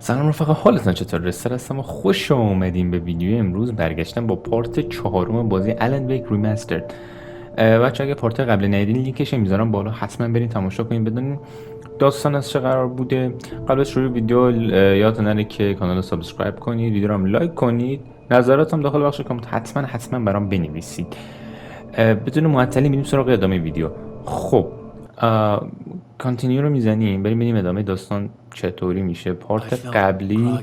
سلام رفقا، حالتون چطوره؟ رسال هستم و خوش اومدین به ویدیو امروز. برگشتم با پارت چهارم بازی Wake Remastered. بچه اگه پارت قبلی ندیدین لینکش میذارم بالا، حتما برین تماشا کنین بدونین داستان از چه قرار بوده. قبل از شروع ویدیو یادتون نره که کانال رو سابسکرایب کنید، ویدیو رو هم لایک کنید، نظراتم داخل بخش کامنت حتما برام بنویسید. بدون معطلی میریم سراغ ادامه ویدیو. خب کانتینیو رو میزنیم، بریم ببینیم ادامه داستان چطوری میشه. پارت قبلی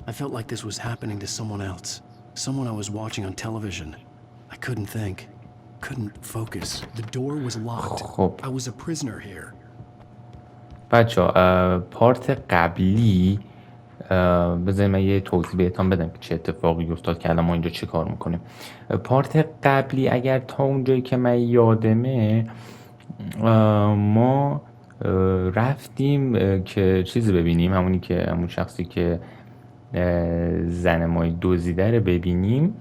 I felt like this was happening to someone else, someone I was watching on television. I couldn't think, couldn't focus. The door was locked. I was a prisoner here. بچه پارت قبلی بذارید من یه توضیح بهتون بدم که چه اتفاقی افتاد که الان ما اینجا چه کار میکنیم. پارت قبلی اگر تا اونجایی که من یادمه ما رفتیم که چیزی ببینیم، همون شخصی که زن مای دزدیده رو ببینیم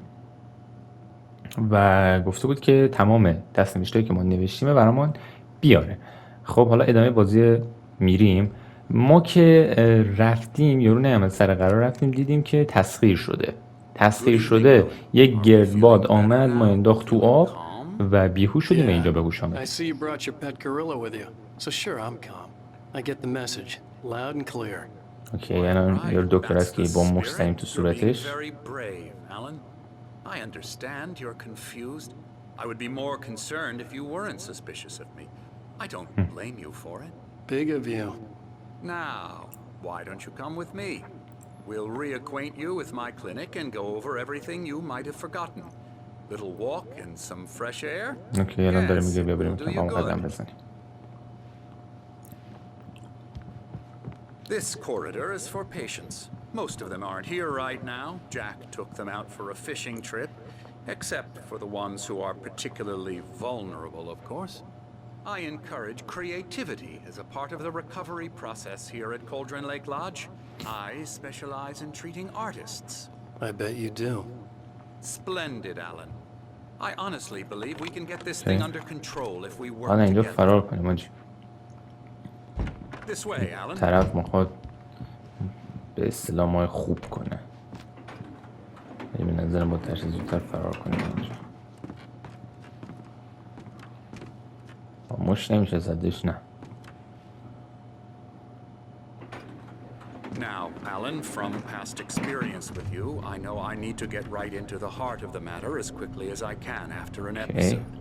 و گفته بود که تمام دست‌نوشته‌ای که ما نوشتیم برامون بیاره. خب حالا ادامه بازی میریم. ما که رفتیم یارو نیامد سر قرار، رفتیم دیدیم که تسخیر شده یک گردباد آمد، ما انداخت تو آب و بیهوش شدیم و اینجا به هوش آمد. اوکی، الان یارو دکتر است که با مشت زدیم تو صورتش. I understand you're confused. I would be more concerned if you weren't suspicious of me. I don't blame you for it. Big of you. Now, why don't you come with me? We'll reacquaint you with my clinic and go over everything you might have forgotten. Little walk and some fresh air. Okay, الان داره میگه بیا بریم تمام قدم بزنیم. This corridor is for patients. Most of them aren't here right now. Jack took them out for a fishing trip, except for the ones who are particularly vulnerable, of course. I encourage creativity as a part of the recovery process here at Cauldron Lake Lodge. I specialize in treating artists. I bet you do. Splendid, Alan. I honestly believe we can get this thing under control if we work اینجا together. فرار کنیم آجی. This way, Alan. طرف میخواد به اصطلاح ما خوب کنه. به نظرم با ترس زودتر فرار کنیم اینجا. مش نمیشه زدش، نه. Now, Alan, from past experience with you, I know I need to get right into the heart of the matter as quickly as I can after an episode.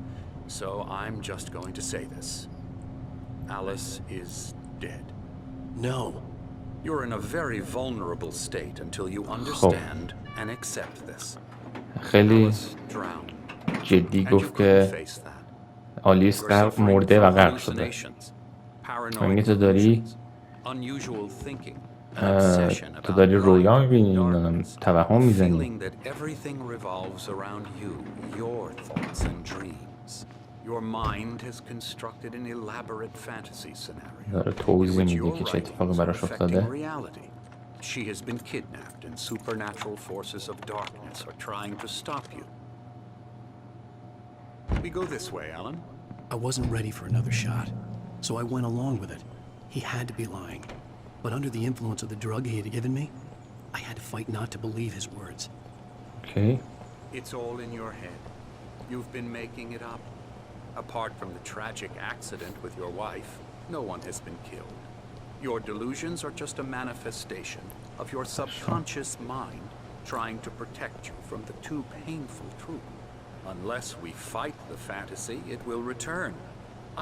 So I'm just going to say this. Alice is dead. No. You're in a very vulnerable state until you understand and accept this. خیلی drowned. جدی گفت که آلیس غرق مرده و غرق شده. همینه تو داری رویا میبینی، توهم میزنی. داره توضیح میده که چه اتفاقی براش افتاده. She has been kidnapped and supernatural forces of darkness are trying to stop you. We go this way, Alan. I wasn't ready for another shot, so I went along with it. He had to be lying. But under the influence of the drug he had given me, I had to fight not to believe his words. Okay. It's all in your head. You've been making it up. Apart from the tragic accident with your wife, no one has been killed. Your delusions are just a manifestation of your subconscious mind trying to protect you from the too painful truth. Unless we fight the fantasy, it will return.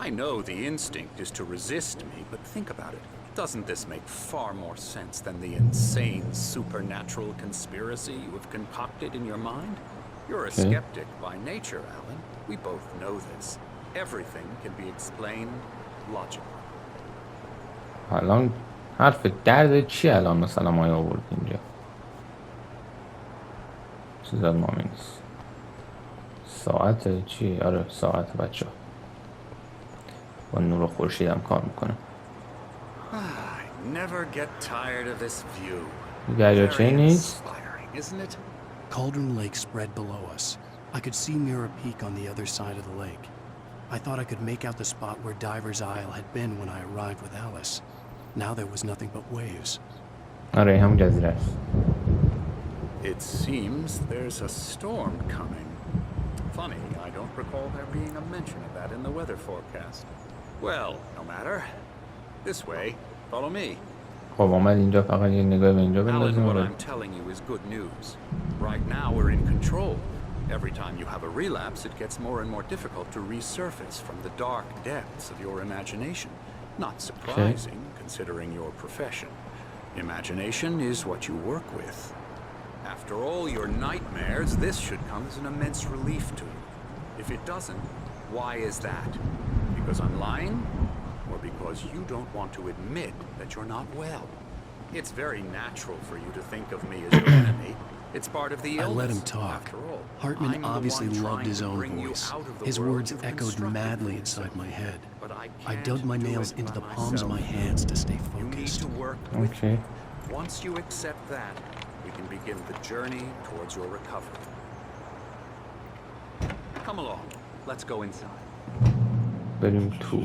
I know the instinct is to resist me, but think about it. Doesn't this make far more sense than the insane supernatural conspiracy you have concocted in your mind? You're a skeptic by nature, Alan. We both know this. Everything can be explained logically. الان حرف درد چی الان مثلا ما آورد اینجا؟ چیز از مامی نیست. ساعت چی؟ آره ساعت بچه ها با نور خورشید هم کار میکنه. دریاچه نیست؟ Cauldron Lake spread below us. I could see Mirror Peak on the other side of the lake. I thought I could make out the spot where Diver's Isle had been when I arrived with Alice. Now there was nothing but waves. آره همون جزیره است. It seems there's a storm coming. Funny, I don't recall there being a mention of that in the weather forecast. Well, no matter. This way. Follow me. خب اومد اینجا فقط یه نگاه به اینجا Alan, بندازیم. what آره. I'm telling you is good news. Right now we're in control. Every time you have a relapse, it gets more and more difficult to resurface from the dark depths of your imagination. Not surprising, considering your profession. Imagination is what you work with. After all your nightmares, this should come as an immense relief to you. If it doesn't, why is that? Because I'm lying? Or because you don't want to admit that you're not well? It's very natural for you to think of me as your enemy. It's part of the illness. I let him talk. After all, Hartman I'm the obviously one loved his trying to own bring you voice. out of the His world words you've echoed constructed madly for inside yourself. my head. But I can't dug my do nails it into by the palms of myself. my hands to stay You need focused. to work with Okay. me. Once you accept that, we can begin the journey towards your recovery. Come along. Let's go inside. بریم تو.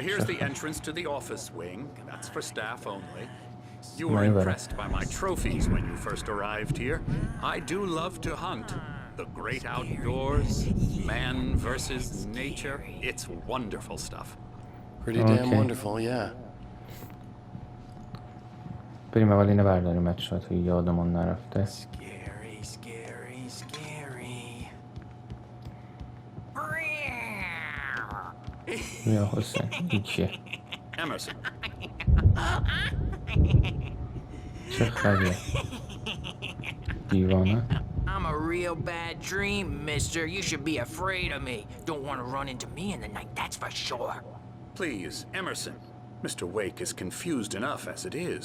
Here's the entrance to the office wing. That's for staff only. You were Right, right. impressed by my trophies when you first arrived here. I do love to hunt. The great outdoors, man versus nature. It's wonderful stuff. Pretty damn Okay. wonderful, yeah. بریم اول اینو برداریم بچه‌ها توی یادمون نرفته. Scary, scary, scary. بیا حسین این کیه؟ Emerson, چه خریه؟ دیوانه؟ I'm a real bad dream, mister. You should be afraid of me. Don't want to run into me in the night, that's for sure. please, Emerson. Mr. Wake is confused enough as it is.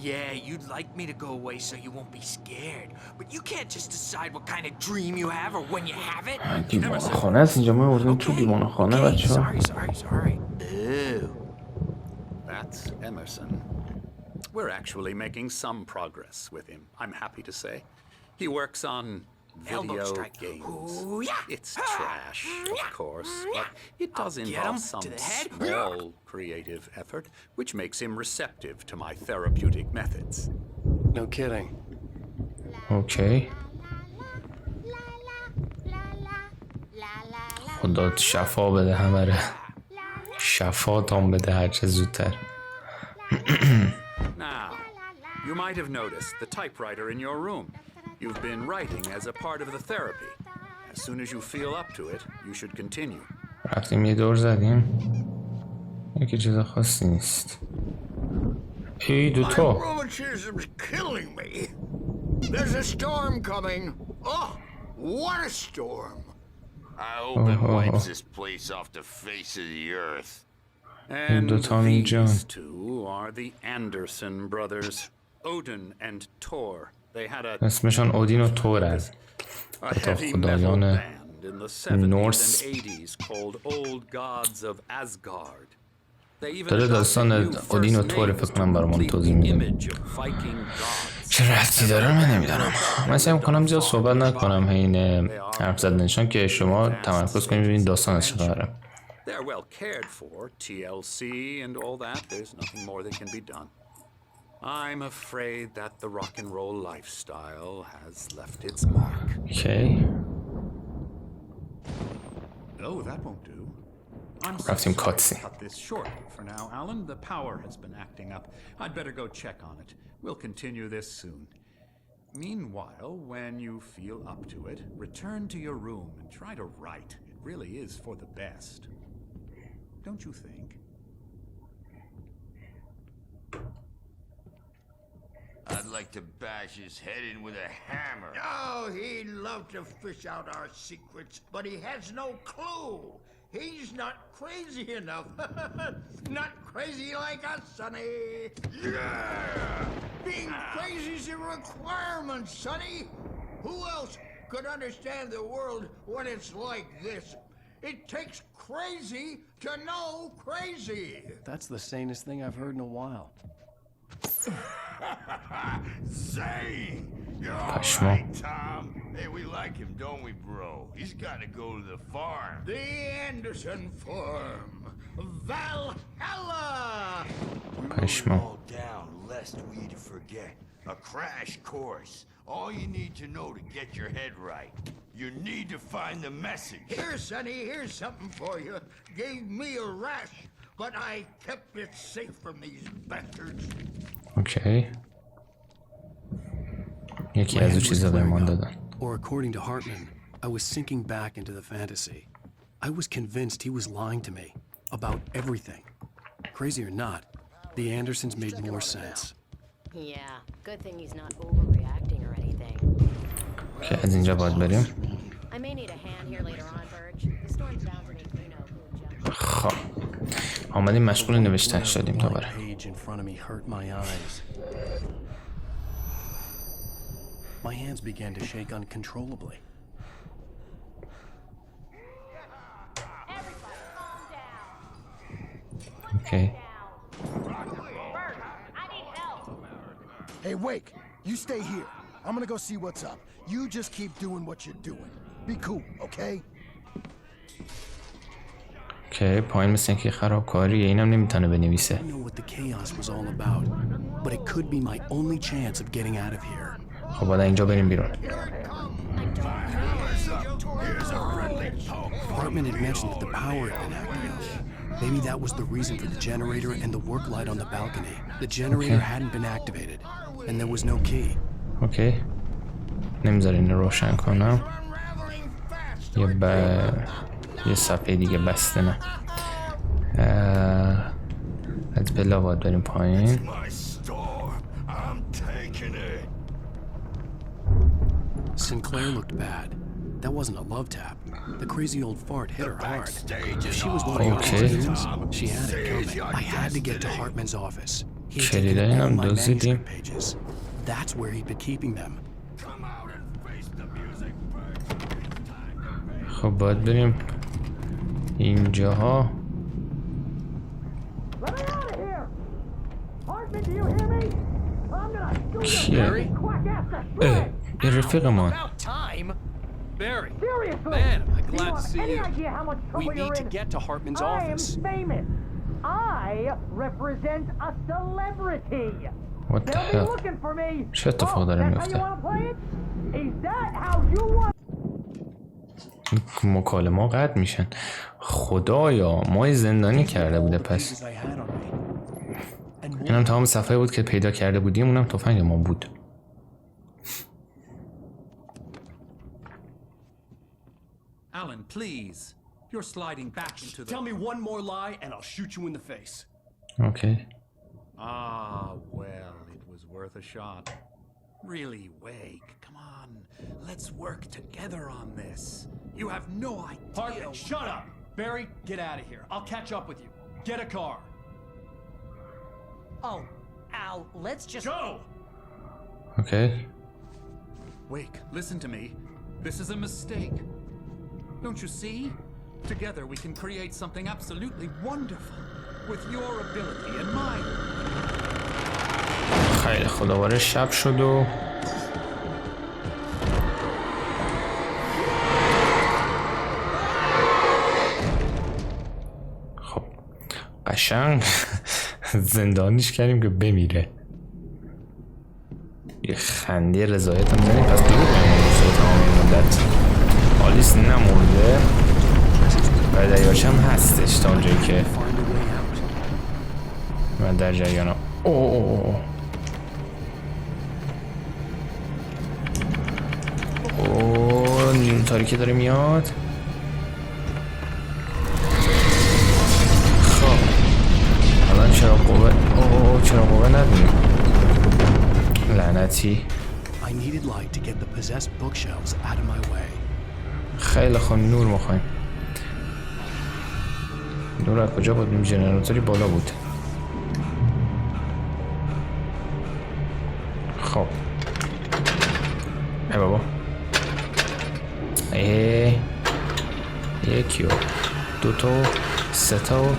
Yeah, you'd like me to go away so you won't be scared. But you can't just decide what kind of dream you have or when you have it. دیوانه خانه است اینجا، ما بردیم تو دیوانه خانه بچه‌ها. Sorry. Ew. That's Emerson. We're actually making some progress with him, I'm happy to say. He works on Elbow video strike. games. Ooh, yeah. It's trash, of course, but it does I'll get involve him some to the head. small creative effort, which makes him receptive to my therapeutic methods. No kidding. اوکی. خدا شفا بده همه رو. شفا تام بده هرچه زودتر. Now, you might have noticed the typewriter in your room. You've been writing as a part of the therapy. As soon as you feel up to it, you should continue. رفتیم یه دور زدیم. یکی چیز خاصی نیست. ای دوتا. Rheumatism's killing me. There's a storm coming. Oh, what a storm. I hope it wipes this place off the face of the earth. And the Tommy John. these two are the Anderson brothers, Odin and Tor. They had a اسمشان اودین و تورن. a heavy metal خدایان band in the 70s نورس. and 80s called Old Gods of Asgard. They even داره داستان adopted new اودین و first تور names فکر to کنم برامون complete توضیح the میده. image of Viking gods. چه ربطی داره من نمیدونم. من سعی میکنم زیاد صحبت نکنم این حرف زدنشان که شما تمرکز کنید ببینید داستان چه قراره. They're well cared for, TLC and all that. There's nothing more that can be done. I'm afraid that the rock and roll lifestyle has left its mark. Okay. No, that won't do. I'm Rafting sorry to cutscene. cut this short for now, Alan. The power has been acting up. I'd better go check on it. We'll continue this soon. Meanwhile, when you feel up to it, return to your room and try to write. It really is for the best. Don't you think? I'd like to bash his head in with a hammer. Oh, he'd love to fish out our secrets, but he has no clue. He's not crazy enough. Not crazy like us, Sonny. Yeah! Being crazy's a requirement, Sonny. Who else could understand the world when it's like this? It takes crazy to know crazy. That's the sanest thing I've heard in a while. Zane! You're all Pashmo. right, Tom. Hey, we like him, don't we, bro? He's got to go to the farm. The Anderson Farm. Valhalla! We wrote it Pashmo. all down, lest we forget. A crash course. All you need to know to get your head right. You need to find the message. Here, Sonny, here's something for you. Gave me a rash, but I kept it safe from these bastards. اوکی. یکی از اون چیزا بهمان دادن. Or according to Hartman, I was sinking back into the fantasy. I was convinced he was lying to me about everything. Crazy or not, the Andersons made more sense. Yeah, good thing he's not overreacting or anything. که از اینجا باید بریم. I may need a hand here later on, Burge. The storm's bound to make Bruno who jump. خب آمدیم مشغول نوشتن شدیم دوباره. Page in front of me hurt my eyes. My hands began to shake uncontrollably. اوکی. Hey, Wake, you stay here. I'm gonna go see what's up. You just keep doing what you're doing. Be cool, okay? اوکی پایین مثل اینکه خرابکاریه اینم نمیتونه بنویسه. I didn't know what the chaos was all about, but it could be my only chance of getting out of here. خب باید اینجا بریم بیرون. Hartman had mentioned that the power had been activated. Maybe that was the reason for the generator and the work light on the balcony. The generator hadn't been activated, and there was no key. اوکی. نمیذاره اینو روشن کنم. یه صفحه دیگه بسته نه. از بلا باید بریم پایین. My store. I'm taking it. Sinclair looked bad. That wasn't a love tap. The crazy old fart hit her hard. If she was one of Okay. the students, she had it coming. I had to get to Hartman's office. He had Cheli taken dayım, all my dozidiyim. manuscript pages. That's where he'd been keeping them. Come out and face the music. خب باید بریم اینجاها. کیه؟ این رفیقمان. Time? Barry. Man, I'm glad to see you. We need to get to Hartman's office. Famous. I represent a celebrity. What the They'll be hell؟ looking for me. چه اتفاق داره That's how you میفته؟ want to play it? Is that how you want? مکالمه قطع میشن. خدایا مای زندانی کرده بوده پس. I had on me. And اینم تمام صفحه بود که پیدا کرده بودیم. اونم تفنگ ما بود. Alan, please. You're sliding back into the... tell me one more lie and I'll shoot you in the face. اوکی. Ah, well, it was worth a shot. Really, Wake, come on. Let's work together on this. You have no idea... Hartman, shut up! Barry, get out of here. I'll catch up with you. Get a car. Oh, Al, let's just Go! اوکی. Wake, listen to me. This is a mistake. Don't you see? Together we can create something absolutely wonderful. With your ability and mine. خیلی خب دوباره شب شد و خب قشنگ زندانیش کردیم که بمیره. یه خنده رضایت هم زنیم پس دروغ نمیشه تمام این مدت. آلیس نمورده و دریاچه هم هستش تا اونجایی که من در جریانم. اوه نیمه تاریکی داره میاد. خب الان چراغ قوه چراغ قوه نداریم. لعنتی. I needed light to get the possessed bookshelves out of my way. خیلی خوب نور میخوایم. نور از کجا بود؟ ژنراتوری بالا بود. خب ای بابا یکی و دوتا و سه تا و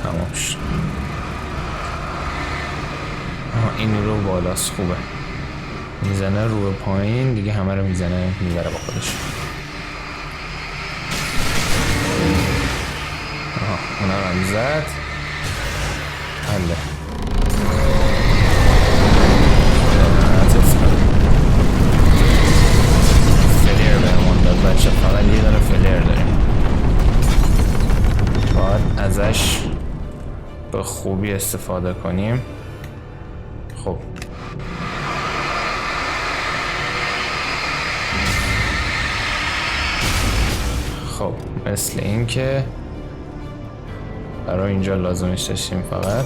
تمام شد. این رو بالاست. خوبه میزنه رو پایین دیگه، همه رو میزنه میبره با خودش. اونا رو هم زد. حله فلیر بهمون داد بچه، فقط یه داره فلیر داریم، باید ازش به خوبی استفاده کنیم. خب مثل این که برای اینجا لازمش داشتیم فقط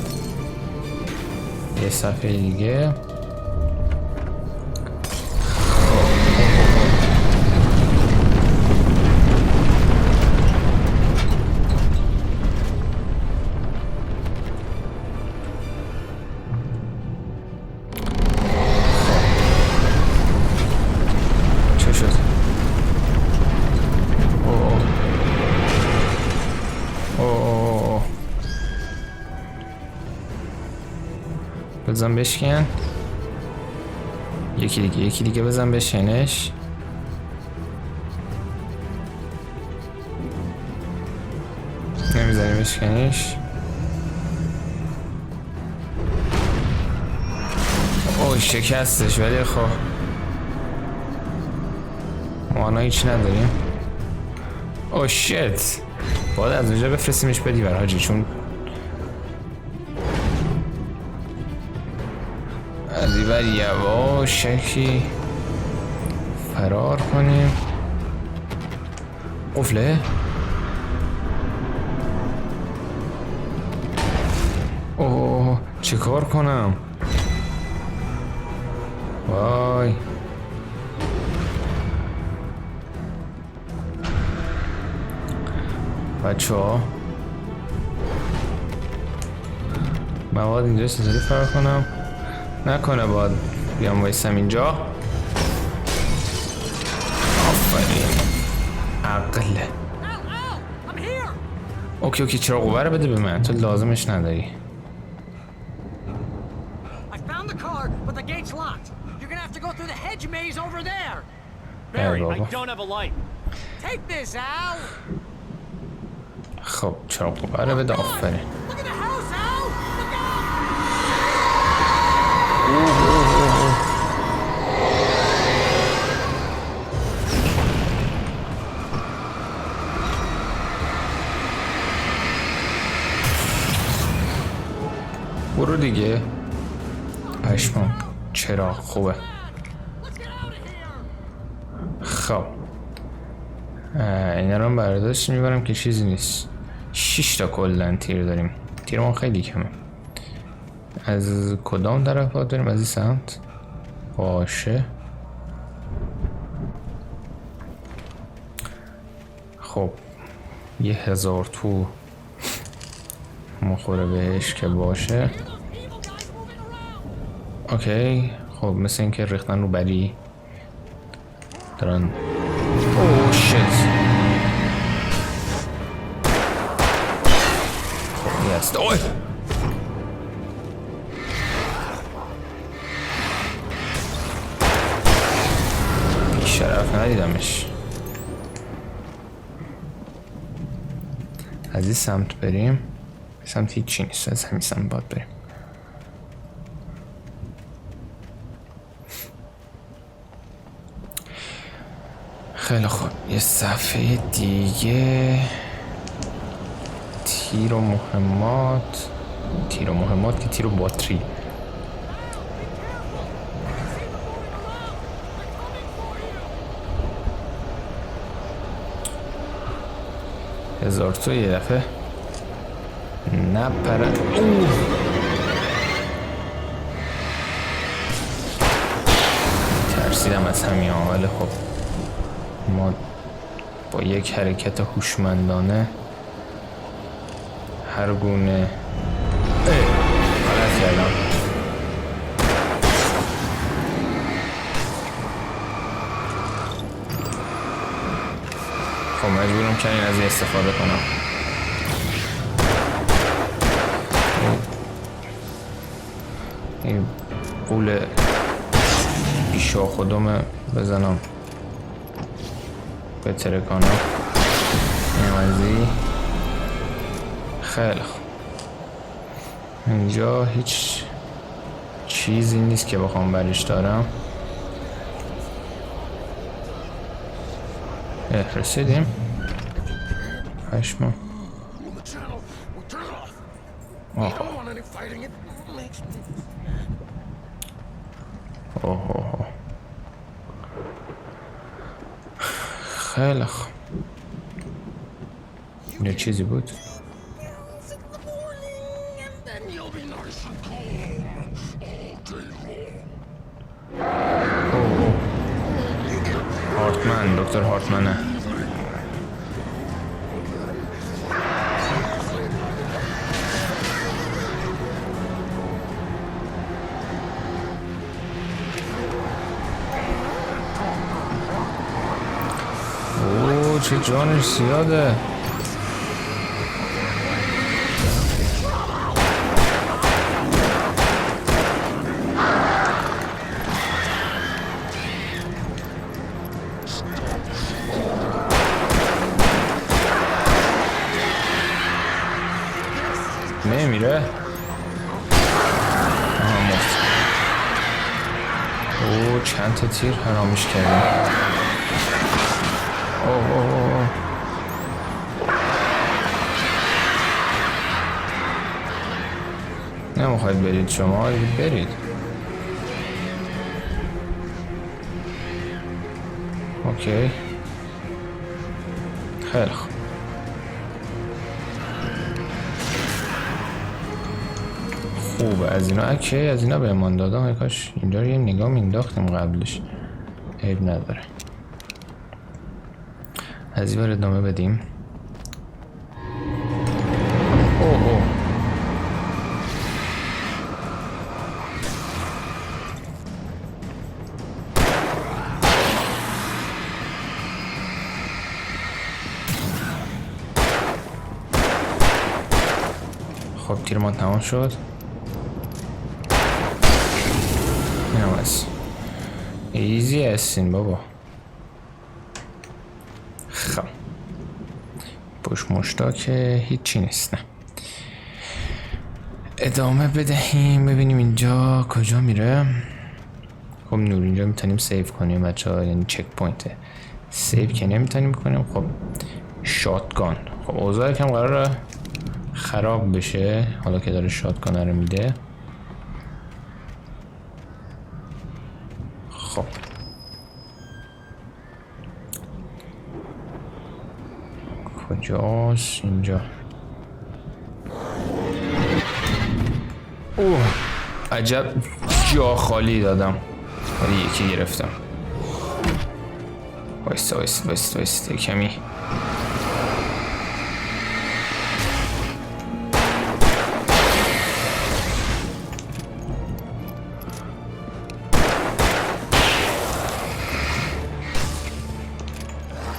یه صفحه دیگه. بزن بشکن، یکی دیگه بزن بشکنش. نمیزنی بشکنش. اوه شکستش، ولی خب مانا هیچ نداریم. اوه شیت، باید از اونجا بفرستیمش بدی بر حاجی، چون دیور یواشکی فرار کنیم. قفله. اوه چه کار کنم؟ وای بچه ها، من باید اینجا چطوری فرار کنم؟ نکنه باید بیام وایستم اینجا. آفرین عقل. اوکی چرا قوه رو بده به من، تو لازمش نداری. خب چرا قوه رو بده. آفرین. برو دیگه. پشمام چرا خوبه. خب اینا رو هم برداشت میبرم که چیزی نیست. 6 تا کلن تیر داریم، تیرمون خیلی کمه. از کدام طرف ها داریم؟ از این سمت باشه. خب 1000 تو مخوره بهش که باشه. اوکی خب مثل این که ریختن رو بری دارن. اوه شیت. خب یست. اوه شرف ندیدمش. از این سمت بریم. سمت هیچی نیست، از همین سمت باید بریم. خیلی خوب یه صفحه دیگه. تیر و مهمات که تیر و باتری. هزار تو یه دفعه نپرد. ترسیدم از همین ولی خب ما با یک حرکت هوشمندانه هر گونه غلط کردم. خب مجبورم کنین از این استفاده کنم. این قول بیشا خودم بزنم به ترکانم. این خیلی خوب. اینجا هیچ چیزی نیست که بخوام برش دارم. رسیدیم. پشما. اوه. خیلی خوب. اینجا چیزی بود؟ هارتمن، دکتر هارتمنه. اوه چه جانش زیاده. نمیره. اوه چند تا تیر حرامش کردیم. اوه. نمیخواید برید شما؟ برید. اوکی. خیلی خوب. خوبه. از اینا اوکی، از اینا بهمان دادم. کاش اینجا رو یه نگاه مینداختیم قبلش. عیب نداره. از این بار ادامه بدیم. اوه. خب تیرمان تمام شد. این هم هست. ایزی هستین بابا. خب پشت مشتا که هیچی نیست. نه ادامه بدهیم ببینیم اینجا کجا میره. خب نور اینجا میتونیم سیف کنیم بچه ها، یعنی چک پوینته. سیف که نمیتونیم کنیم. خب شاتگان. خب اوضاع کم قراره خراب بشه حالا که داره شاتگان رو میده. خب کجاست؟ اینجا. اوه عجب جا خالی دادم ولی یکی گرفتم. وایست کمی.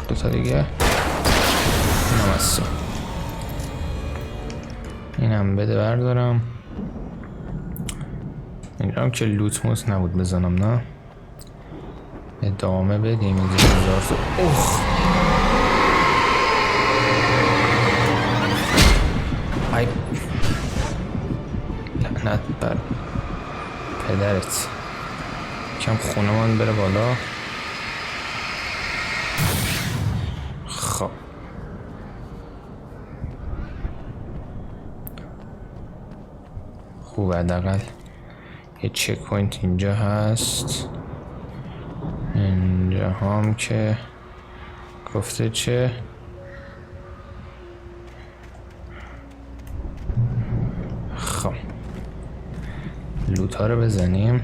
دوتا دیگه. اینم بده بردارم. اینجا هم که لوت موس نبود بزنم. نه ادامه بدیم. اوه ای لعنت بر پدرت. کم خونمان بره بالا. خب خوب حداقل یه چک پوینت اینجا هست. اینجا هم که گفته چه. خب لوت ها رو بزنیم.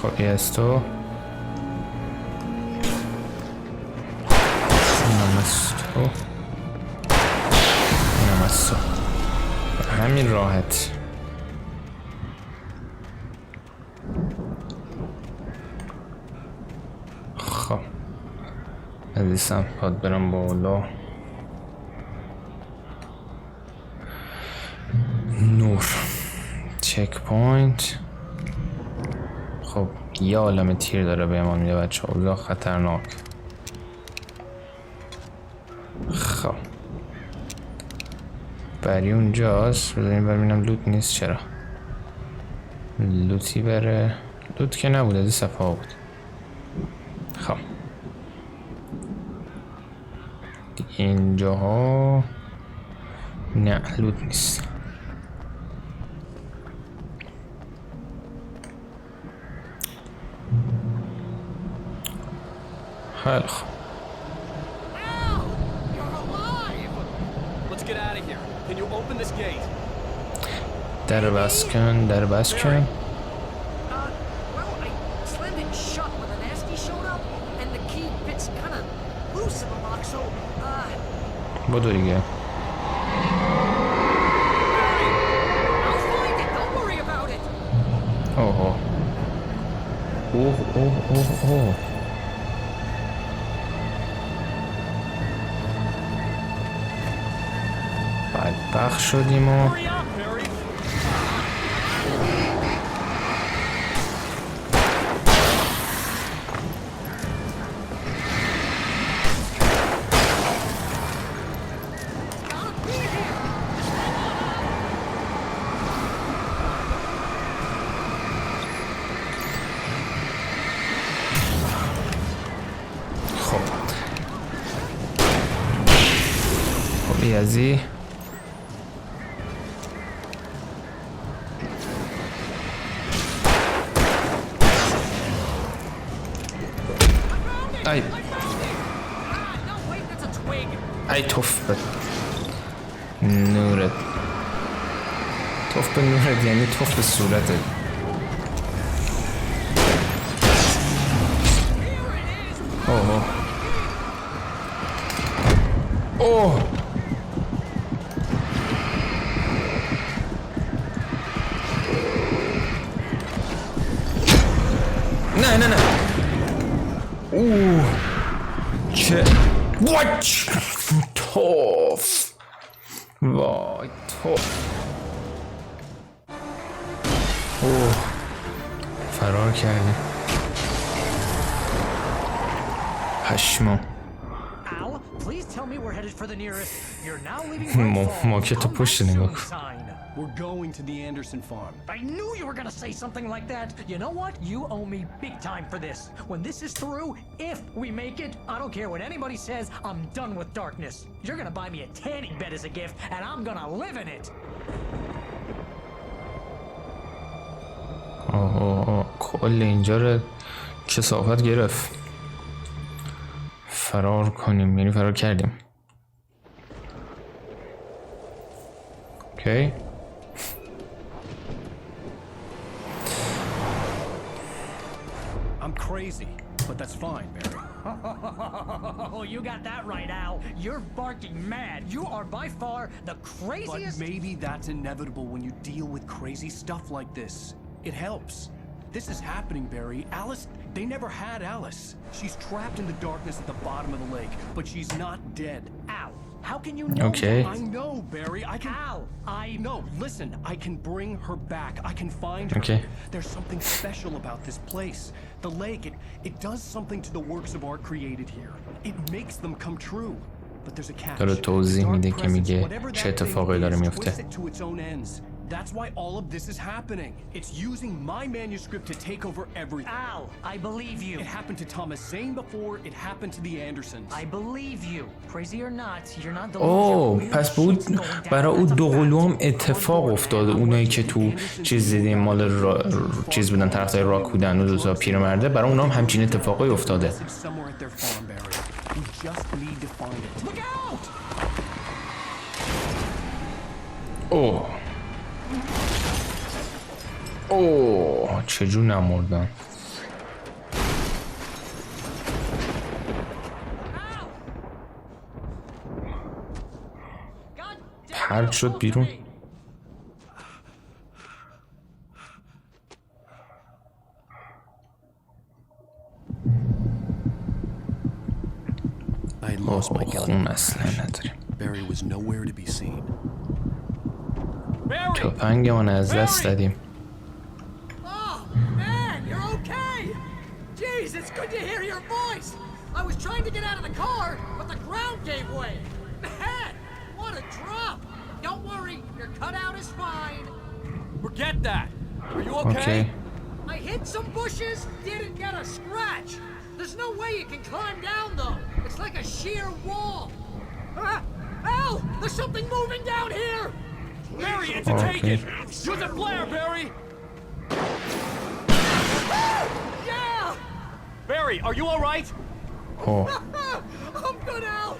خب یه از تو. اینم از تو. اینم از تو. همین راحت. خب از این سمت باید برم بالا. نور چک پوینت. خب یه عالم تیر داره بهمان میده بچه ها، اوضاع خطرناک. خب بری اونجاست، بذاریم ببینم لوت نیست. چرا لوتی بره؟ لوت که نبود، از این صفحه ها بود. خب اینجاها نه لوت نیست. خیلی خوب. در بس کن، در بس کن. بدو دیگه. اوه اوه اوه اوه اوه. بدبخت شدیم و ریاضی. ای توف به نورت. توف به نورت یعنی توف به صورتت. اوه اوه. نه نه نه. اوه چه واچ توف. وای توف. اوه فرار کردیم. پشمو. ما که تو پشت نگاه کن. We're going to the Anderson farm. I knew you were gonna say something like that. You know what? You owe me big time for this. When this is through, if we make it, I don't care what anybody says, I'm done with darkness. You're gonna buy me a tanning bed as a gift, and I'm gonna live in it. کل اینجا رو کثافت گرفت. فرار کنیم، یعنی فرار کردیم. اوکی. I'm crazy, but that's fine, Barry. Oh, you got that right, Al. You're barking mad. You are by far the craziest. But maybe that's inevitable when you deal with crazy stuff like this. It helps. This is happening, Barry. Alice, they never had Alice. She's trapped in the darkness at the bottom of the lake, but she's not dead. Al, how can you know? Okay. I know, Barry. I can. Al, No, listen. I can bring her back. I can find her. Okay. There's something special about this place. The lake, it does something to the works of art created here. It makes them come true. But there's a catch. داره توضیح میده که میگه چه اتفاقی داره میفته. That's why all of this is happening. It's using my manuscript to take over everything. Al, I believe you. It happened to Thomas Zane before. It happened to the Andersons. I believe you. Crazy or not, you're not the اوه پس بود برای اون دو قلو هم اتفاق افتاده. اونایی که تو چیز دیدیم مال چیز بودن، طرفدار راک بودن و دو تا پیرمرده، برای اونها هم همچین اتفاقی افتاده. اوه اوه چجور نمردن. پرد شد بیرون. lost my gun. خون اصلا نداریم. Barry was nowhere to be seen. تفنگمون از دست دادیم. Oh, man, you're okay! Jeez, it's good to hear your voice! I was trying to get out of the car, but the ground gave way! Man, what a drop! Don't worry, your cutout is fine. Forget that! Are you Okay. I hit some bushes, didn't get a scratch. There's no way you can climb down, though. It's like a sheer wall. Al! There's something moving down here! Barry, it's Okay. taken! Use a flare, Barry! Yeah! Barry, are you alright? Oh. I'm good, Al.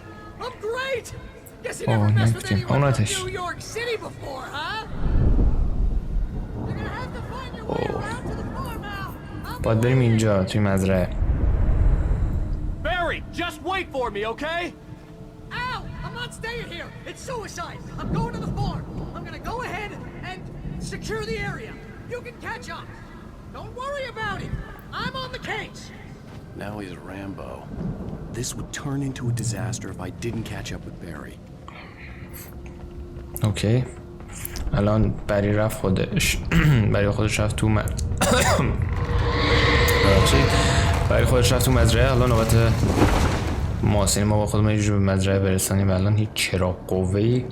I'm great. Guess you Oh, never messed with نفتیم. anyone آتش. from New York City before, huh? You're gonna have to find your way around to the farm, Al. باید بریم اینجا توی مزرعه. Barry, just wait for me, okay? Al, I'm not staying here. It's suicide. I'm going to the farm. I'm gonna go ahead and secure the area. You can catch up. Don't worry about it. I'm on the case. Now he's Rambo. This would turn into a disaster if I didn't catch up with Barry. اوکی. الان بری رفت خودش. بری خودش رفت تو بری خودش رفت تو مزرعه. الان نوبت ماست. یعنی ما با خودمون یه جور به مزرعه برسانیم و الان هیچ چراغ قوه‌ای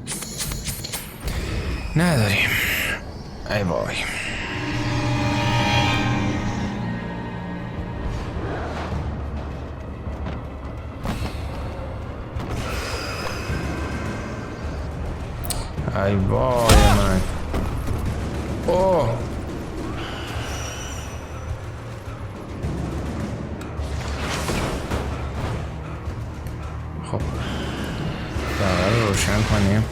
نداریم. ای وای. ای وای من. اوه. خب بقیه رو روشن کنیم.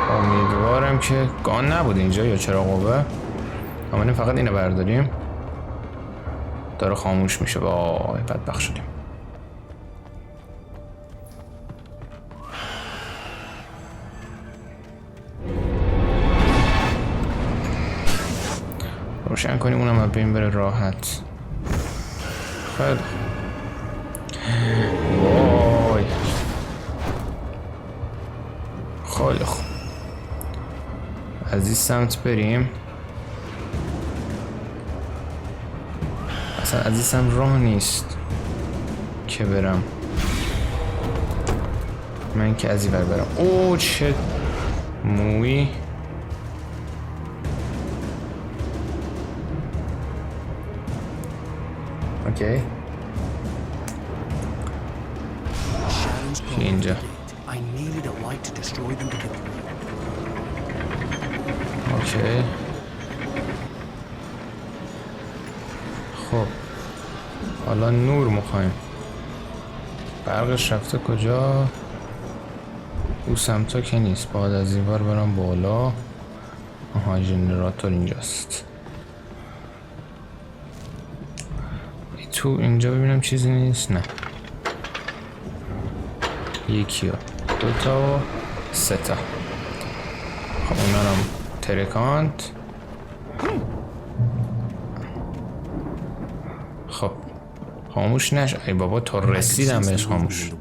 امیدوارم که گان نبود اینجا یا چرا قوه. همونیم فقط اینو برداریم. داره خاموش میشه. وای بدبخت شدیم. روشن کنیم اونم ببین بره راحت. خیلی وای خیلی خوب. از این سمت بریم. اصلا از این سمت راه نیست که برم. من که از این بر برم. اوه چه موی. اوکی. اینجا. I needed a light to destroy them to get اوکی. خب حالا نور میخوایم. برقش رفته کجا؟ او سمتا که نیست. باید از این بار برم بالا. آها جنراتور اینجاست. تو اینجا ببینم چیزی نیست. نه یکی ها دوتا و سه تا. خب اونا هم ترکاند. خب خاموش نش. ای بابا تا رسیدم بهش خاموش.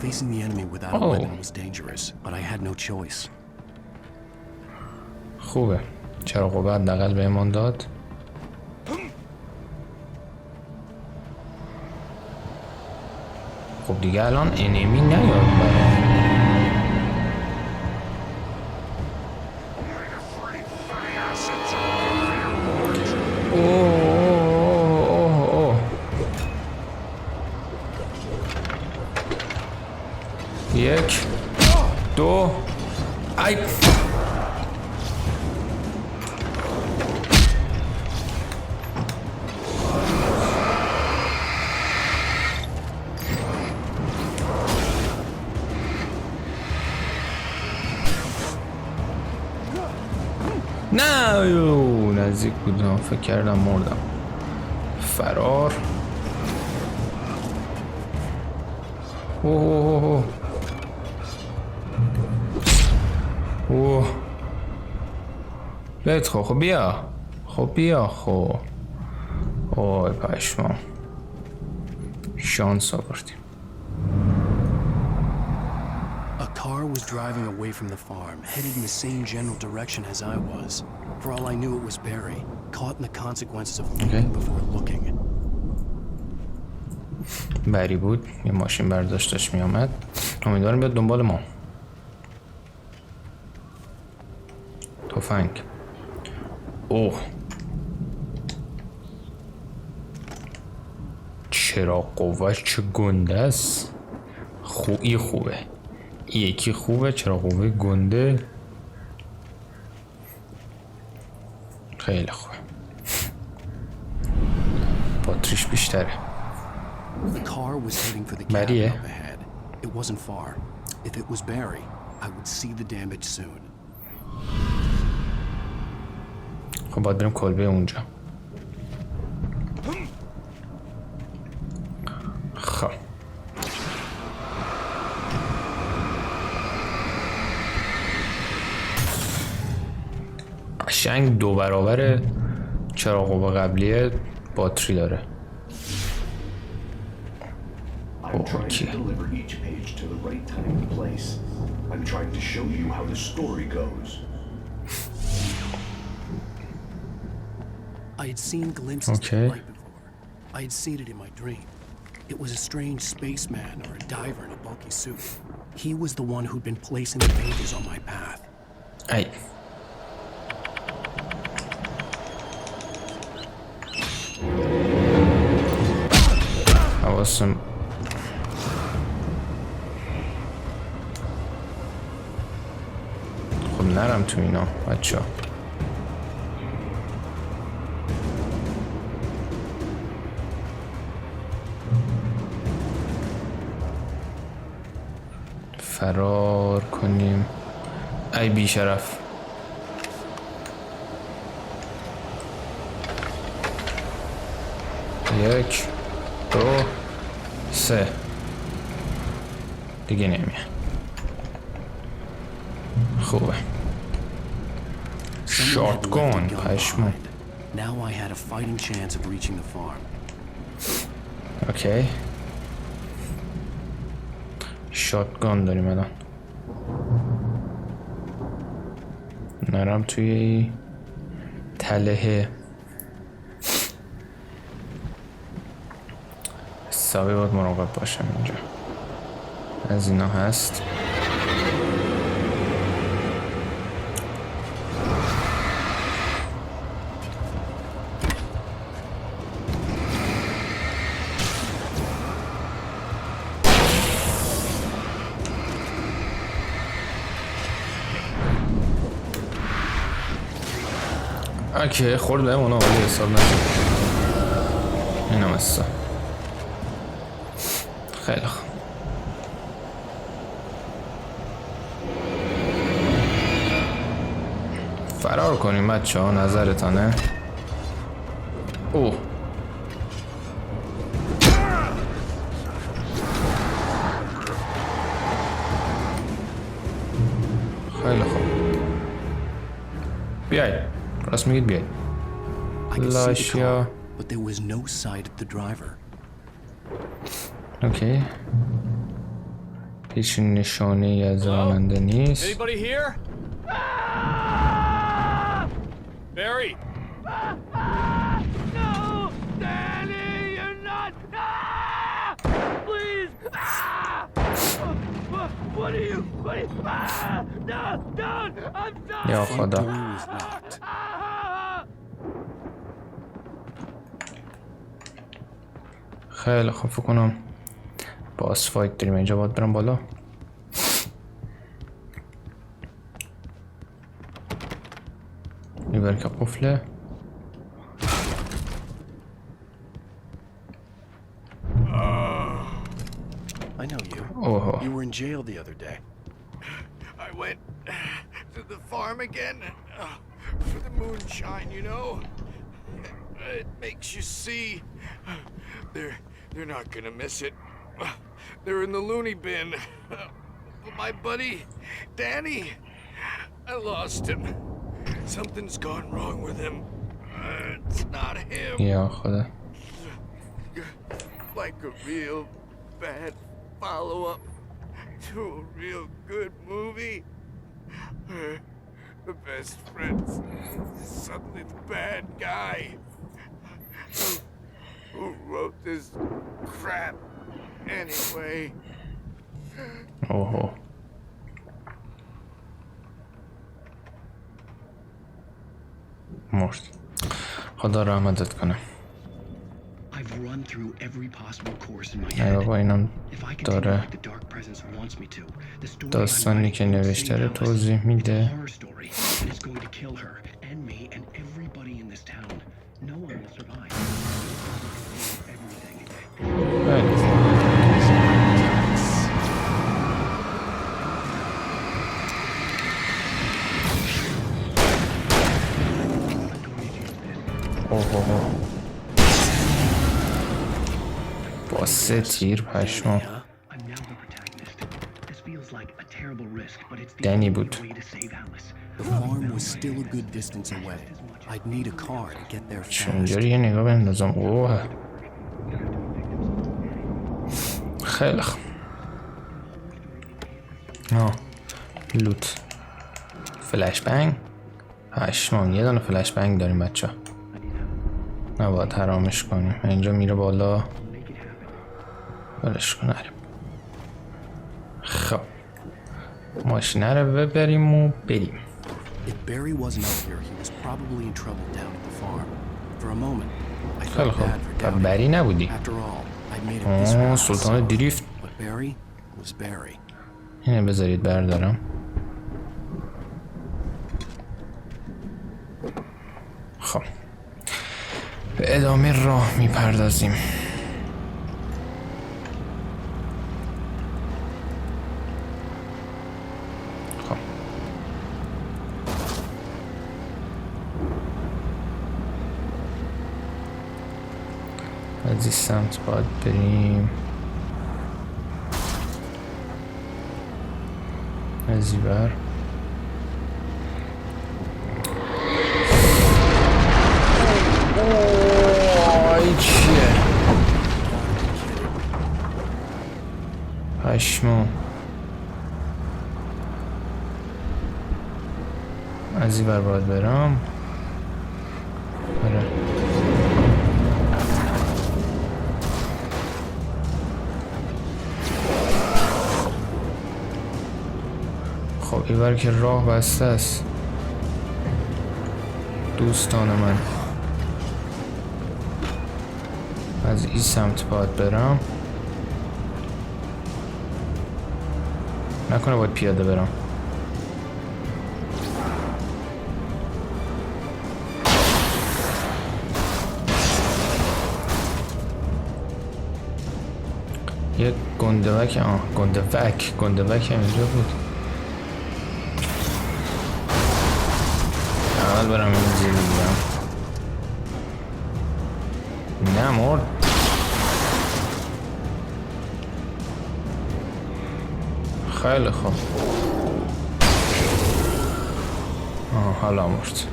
Facing the enemy without a weapon was dangerous, but I had no choice. خوبه. چرا قوه حداقل بهمان داد. خب دیگه الان انمی نیاد برای. یک دو ای نه نزدیک بودم. فکر کردم مردم. فرار. اوه اوه. بهت خب بیا. خب بیا خب. اوه پشما شانس آوردیم. A car was driving away from the farm, headed in the same general direction as I was. For all I knew, it was Barry, caught in the consequences of thinking before looking. بری بود، یه ماشین برداشتش می آمد. امیدوارم بیاد دنبال ما. تفنگ. اوه چرا قوهش چه گنده است. خوبی خوبه، یکی خوبه. چرا قوه گنده خیلی خوبه. باتریش بیشتره. The car was heading for the Barry, cabin up ahead. It wasn't far. If it was Barry, I would see the damage soon. خب باید بریم کلبه اونجا. خب قشنگ 2 برابر چراغ قوه قبلیه باتری داره. I'm trying to deliver each page to the right time and place. I'm trying to show you how the story goes. I had seen glimpses of the light before. I had seen it in my dream. It was a strange spaceman or a diver in a bulky suit. He was the one who'd been placing the pages on my path. Hey. حواسم خب نرم تو اینا بچه ها. فرار کنیم. ای بی شرف. یک 2 3 دیگه نمیاد. خوبه. شاتگان پشمو. Now I had a fighting chance of reaching the farm. اوکی. شاتگان داریم الان. نرم توی تله حسابی باید مراقب باشم اینجا. از اینا هست. اوکی خورد بهم اونا ولی حساب نشد. اینم هستا. خیلی خوب. فرار کنیم بچه ها نظرتانه. اوه خیلی خوب. بیای راست میگید بیای. لاشیا. But there was no sight of the driver. اوکی. هیچ نشانه ای از راننده نیست. Anybody here? Barry. No! Danny, you're not! Please! What are you? No! Don't! I'm sorry! یا خدا. خیلی خوب فکر کنم باس فایت داریم اینجا. باید برم بالا. میبر که قفله. I know you. Oh. You were in jail the other day. I went to the farm again for the moonshine, you know? It makes you see. They're not gonna miss it. They're in the loony bin. But my buddy, Danny, I lost him. Something's gone wrong with him. It's not him. یا خدا. Like a real bad follow-up to a real good movie. The best friend's suddenly the bad guy. Who wrote this crap anyway? اوه. مرد. خدا رحمتت کنه. I've run through every possible course in my ای head. بابا اینم If I continue داره like the dark presence wants me to, the story داستانی که نوشته رو توضیح میده. horror story, and it's going to kill her and me and everybody in this town. No one will survive. Everything. اوه. با 3 تیر پشمام. دنی بود. The farm was still a good distance away. I'd need a car to get there fast. اینجوری یه نگاه بندازم. اوه. خیلی خوب. لوت. فلش بنگ. پشمام. یه دونه فلش بنگ داریم بچه ها. نباید حرامش کنیم. اینجا میره بالا. برش کنه. خب ماشینه رو ببریم و بریم. If Barry wasn't up here, he was probably in trouble down at the farm. For a moment, I خیلی felt خوب. bad for و doubting بری نبودی. him. After all, I made it this far. سلطان دریفت. But Barry was Barry. اینه بذارید بردارم. خب به ادامه راه میپردازیم. خب از این سمت باید بریم. از این بر چیه؟ پشمو. از این بر باید برم. آره. خب این بر که راه بسته است دوستان من. از این سمت باید برم. نکنه باید پیاده برم. یک گندوک. گندوک اینجا بود. اول برم این زیر بگیرم. نه مرد. خیلی خوب. حالا مرد.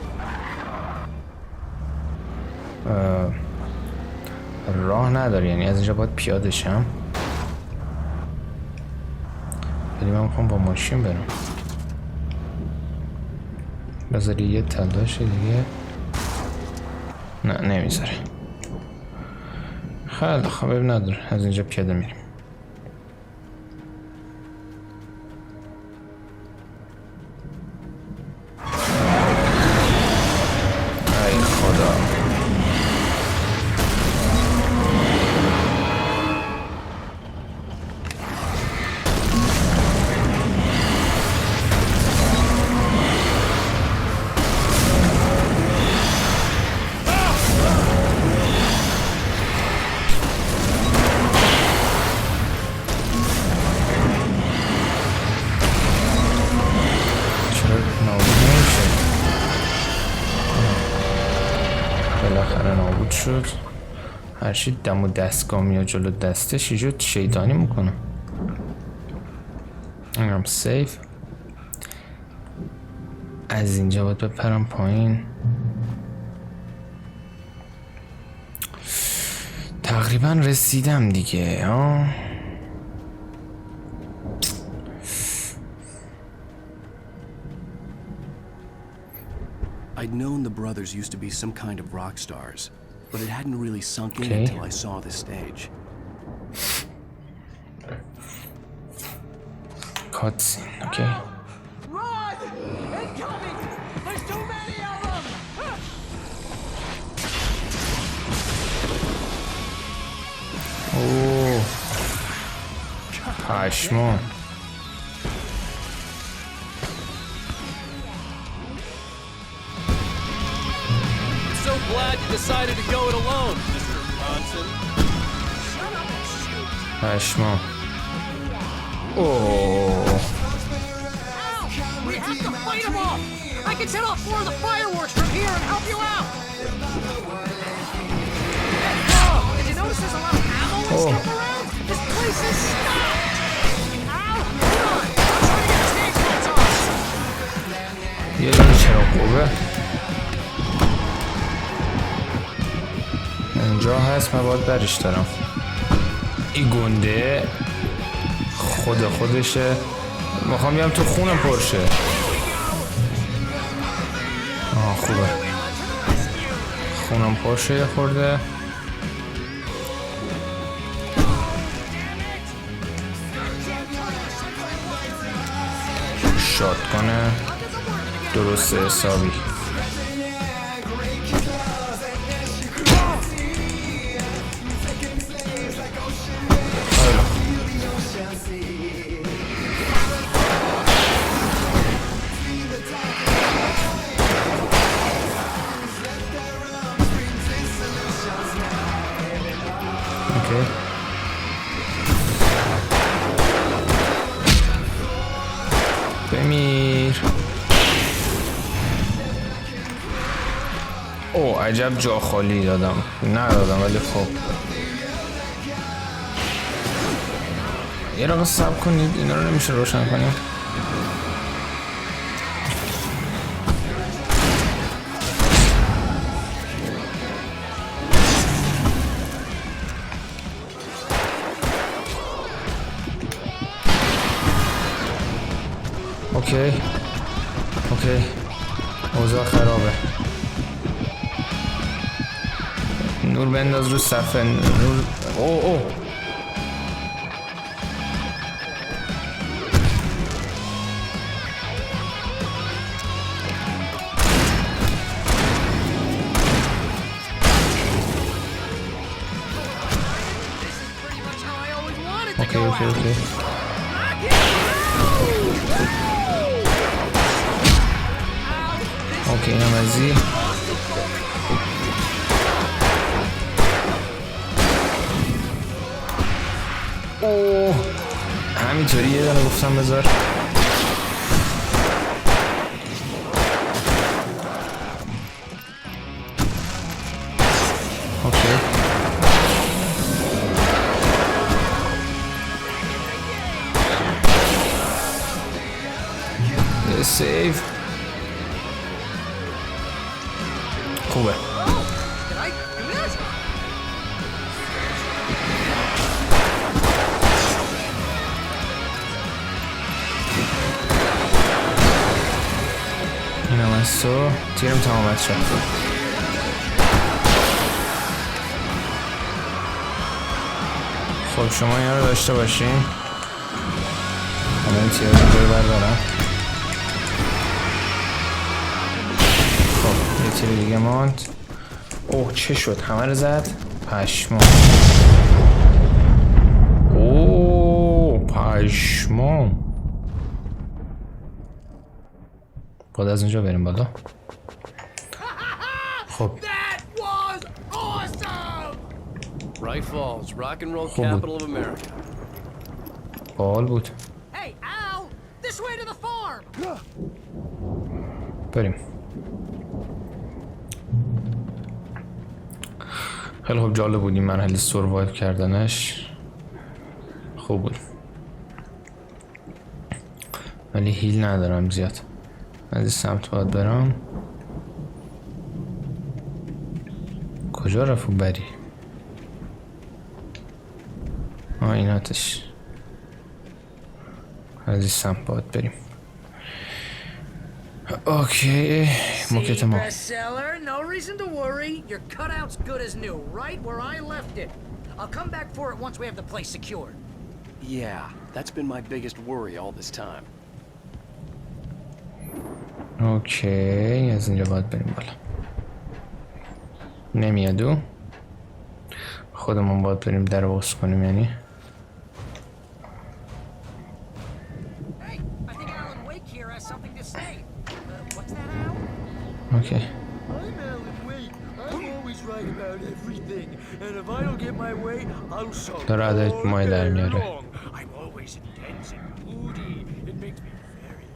راه نداره، یعنی از اینجا باید پیاده شم. ولی من میخوام با ماشین برم. بذاری یه تلاش دیگه. نه نمیذاره. خیلی خوب نداره، از اینجا پیاده میریم. ای خدا. بلاخره نابود شد. هرچی دم و دستگاه میاد جلو دستش یه شیطانی میکنه. اینم سیف. از اینجا باید بپرم پایین. تقریبا رسیدم دیگه ها. I'd known the brothers used to be some kind of rock stars, but it hadn't really sunk in until I saw the stage. Cutscene, okay. Run! Incoming! There's too many of them! اوه پشمان. So glad you decided to go it alone, Mr. Bronson. پشمان. اوه Ow! We have to fight them off! I can set off more of the fireworks from here and help you out! Hey, did you notice there's a lot of ammo and stuff around? This place is stocked! Ow! Hold on! I'm trying to get tank lights on! یه دونه چراغ قوه اونجا هست. من باید برش دارم. این گنده خودشه. میخوام بیام تو خونم پرشه. آها خوبه. خونم پرشه یه خورده. شات کنه درست حسابی. اوکی. بمیر. او عجب جا خالی دادم. ندادم ولی خب یه رقم صبر کنید. اینا رو نمیشه روشن کنیم. اوکی اوضاع خرابه. نور بنداز رو صفحه. نور. اوه اوکی. اوکی اینم از این. اوه همینطوری یه دونه گفتم بذار. اوکی سیف. خوبه. اینم از تو. تیرم تمامت شد. خب شما اینا رو داشته باشین. حالا این تیر رو بردارم. خب یه تیر دیگه ماند. اوه چه شد؟ همه رو زد؟ پشمان. اوه پشمان. باید از اونجا بریم بالا. خب Bright Falls, rock and roll capital of America. باحال بود. Hey, Al! This way to the farm! بریم. خیلی خوب جالب بود این مرحله سروایو کردنش. خوب بود. ولی هیل ندارم زیاد. از این سمت باید برم. کجا رفت بری؟ ایناتش از این سمت باید بریم. اوکی موکت ما. Bestseller, no reason to worry. Your cutout's good as new, right where I left it. I'll come back for it once we have the place secured. Yeah, that's been my biggest worry all this time. اوکی از اینجا باید بریم بالا. نمیادو خودمون باید بریم در باز کنیم یعنی. Hey, I think Alan Wake here has something to say. What's that, Al? اوکی I'm Alan Wake. I'm always right about everything. And if I don't get my way, I'll solve داره عدد مای در میاره. I'm always intense and moody. It makes me very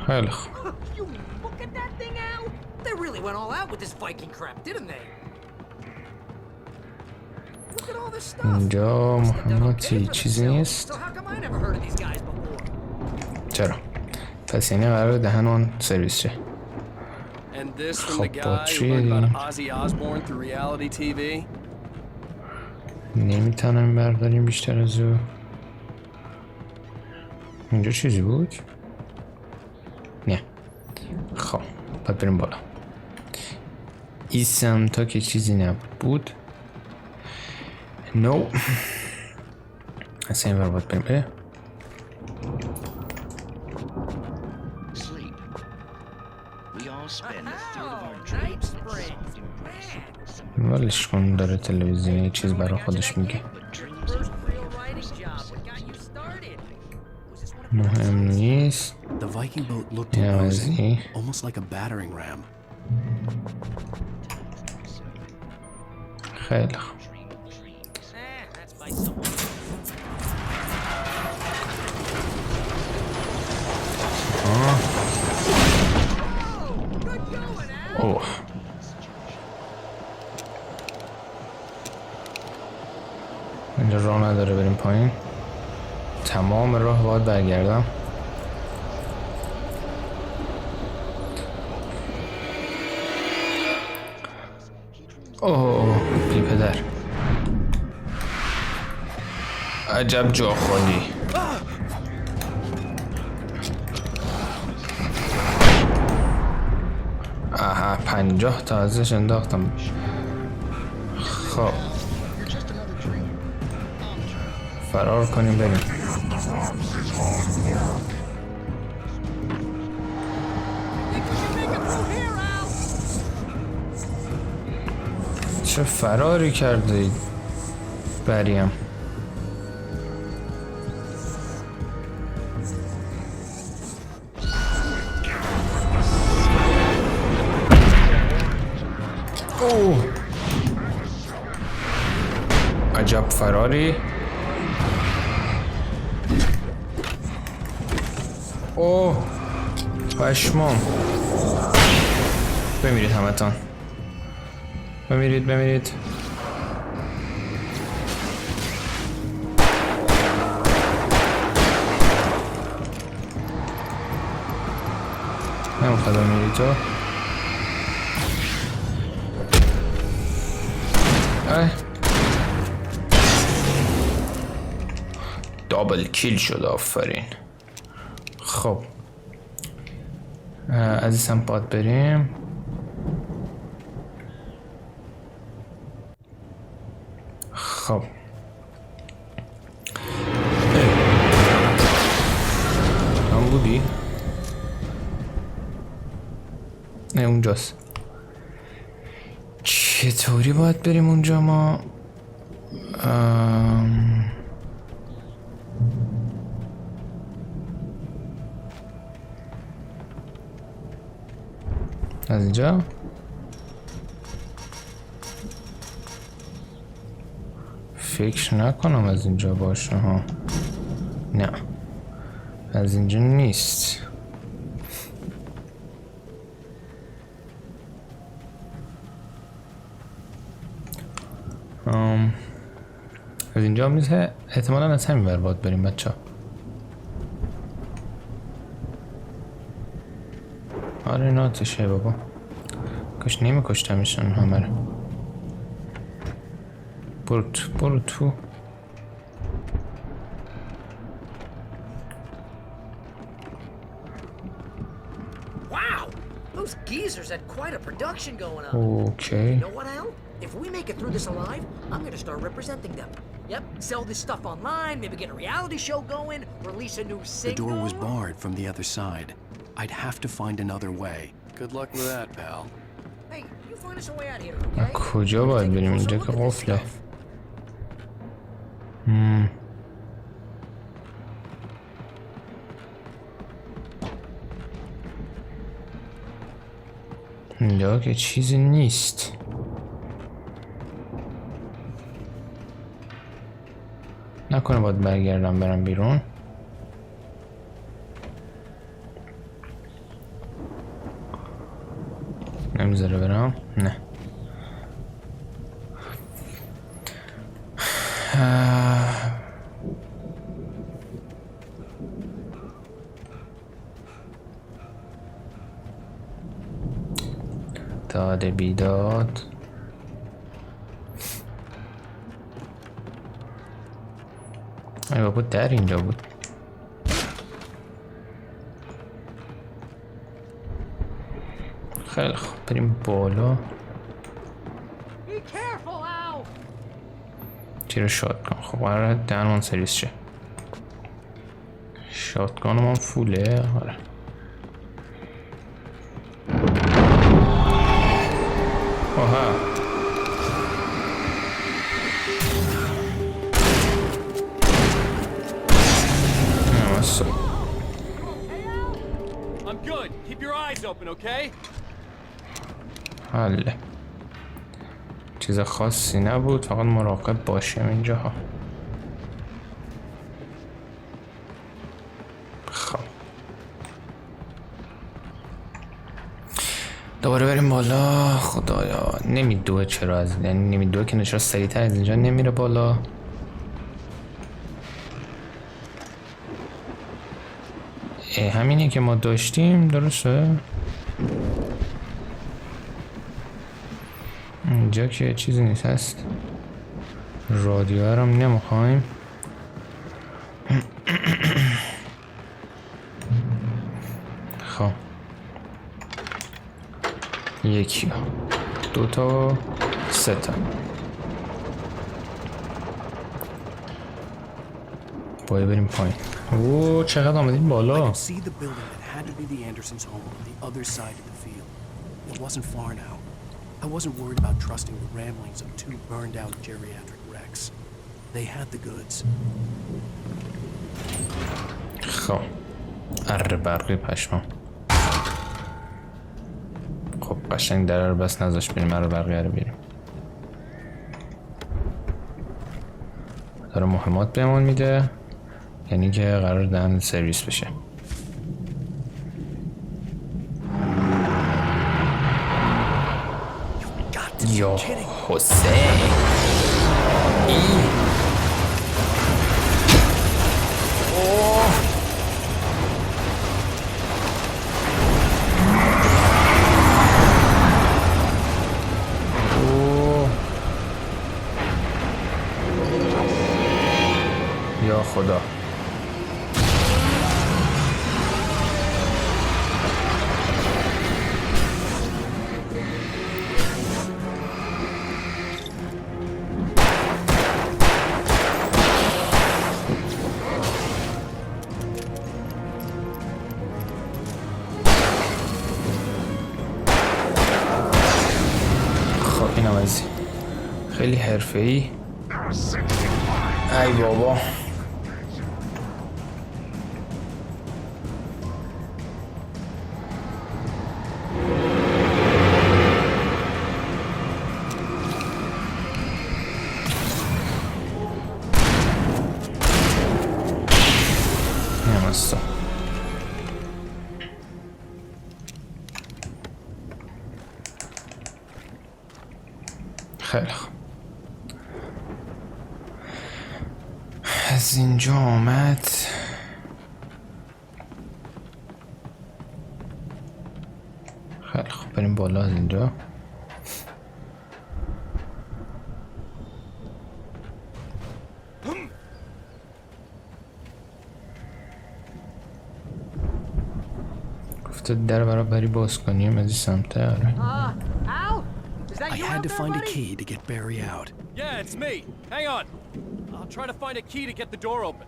خیلی خوب. You look at that thing, Al. They really went all out with this Viking crap, didn't they? Look at all this stuff. اینجا مهماتی چیزی نیست. So how come I never heard of these guys before? چرا؟ پس یعنی قرار دهن اون سرویس شه. And this from the خب guy با who چیه learned دیگه؟ about Ozzy Osbourne through reality TV? نمیتونم برداریم بیشتر از او. اینجا چیزی بود؟ نه. خب باید بریم بالا. این سمتا که چیزی نبود. نو. اصلا این بر باید بریم. Sleep. We all spend a third of our Night dreams springs. ولش کن داره تلویزیون یه چیز برای خودش میگه. First real writing job. What got you started? Was this one of مهم نیست. The Viking boat looked Yeah, imposing, I see. almost like a battering ram. خیلی خوب. that's by someone. اوه اینجا راه نداره بریم پایین. تمام راه باید برگردم. اوه بی پدر عجب جا خالی. آها 50 تا ازش انداختم. خب فرار کنیم بریم. چه فراری کرده بریم. اوه عجب فراری. اوه پشمام. بمیرید همتان. بمیرید بمیرید. نمیخواد بمیری تو. دابل کیل شد آفرین. خب از این سمت باید بریم. خب هم بودی؟ نه اونجاست. چطوری باید بریم اونجا ما؟ از اینجا؟ فکر نکنم از اینجا باشه ها. نه از اینجا نیست. از اینجا هم نیست. احتمالا از همین بر باید بریم بچه ها. آره ناتشه بابا. کاش نمی کشتمشون همه رو. برو تو. Wow! Those geezers had quite a production going on. Okay. You know what, Al? If we make it through this alive, I'm gonna start representing them. Yep, sell this stuff online, maybe get a reality show going, release a new single. The door was barred from the other side. I'd have to find another way. Good luck with that, pal. Hey, you find us a way out here, okay? کجا باید بریم؟ اینجا که قفله. اینجا که چیزی نیست. نکنه باید برگردم برم بیرون. نمیذاره برم؟ نه. داد بیداد. ای بابا در اینجا بود. خیلی خوب بریم بالا. تیر شاتگان. خب قراره دهنمون سریس شه. شاتگانمون فوله. آره آها. I'm good. Keep your eyes open, okay? حله. چیز خاصی نبود، فقط مراقب باشیم اینجاها. خب دوباره بریم بالا. خدایا نمیدوه چرا از یعنی نمیدوه که چرا سریعتر از اینجا نمیره بالا. همینه که ما داشتیم درسته؟ اینجا که چیزی نیست هست. رادیو هم نمیخوایم. خب یکی دوتا سه تا باید بریم پایین. اوه چقدر آمدیم بالا. I wasn't worried about trusting the ramblings of two burned-out geriatric wrecks. They had the goods. خب اره برقی پشمام. خب قشنگ در رو بس نذاش بریم اره برقی رو بریم. داره مهمات بهمون میده، یعنی که قرار دهن سرویس بشه. یا حسین یا خدا. خیلی حرفه‌ای. ای بابا نمستا. خیلی خوب از اینجا آمد. خیلی خوب بریم بالا از اینجا. گفته در برابری باز کنیم از این سمت. آره. Al? Is that I you had out to there, find a buddy? key to get Barry out. Yeah, it's me. Hang on. I'll try to find a key to get the door open.